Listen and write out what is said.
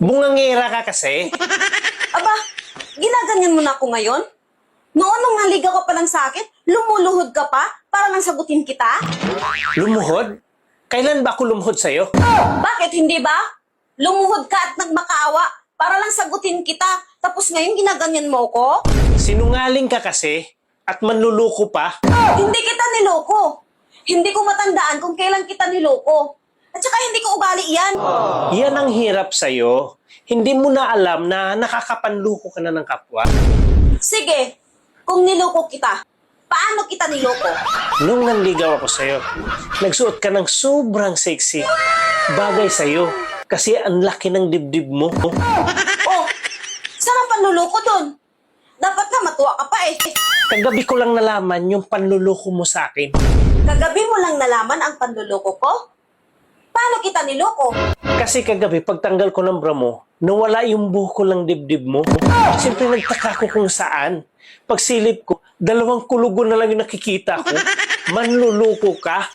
Bungangera ka kasi. Aba, ginaganyan mo na ako ngayon? Noon nung naligaw ka pa lang sa akin, lumuluhod ka pa para lang sagutin kita? Lumuhod? Kailan ba ako lumuhod sa'yo? Bakit hindi ba? Lumuhod ka at nagmakaawa para lang sagutin kita. Tapos ngayon ginaganyan mo ko? Sinungaling ka kasi at manluloko pa. Hindi kita niloko. Hindi ko matandaan kung kailan kita niloko. At saka hindi ko ugali yan. Yan ang hirap sa'yo. Hindi mo na alam na nakakapanluko ka na ng kapwa. Sige, kung niloko kita, paano kita niloko? Nung nanligaw ako sa'yo, nagsuot ka ng sobrang sexy. Bagay sa'yo kasi ang laki ng dibdib mo. Oh, saan ang panluloko dun? Dapat nga matuwa ka pa eh. Kagabi ko lang nalaman yung panluloko mo sa akin. Kagabi mo lang nalaman ang panluloko ko? Paano kita niloko? Kasi kagabi, pagtanggal ko ng bra mo, nawala yung buhok ko lang dibdib mo. Siyempre nagtaka ko kung saan. Pagsilip ko, 2 kulugo na lang yung nakikita ko. Manluloko ka.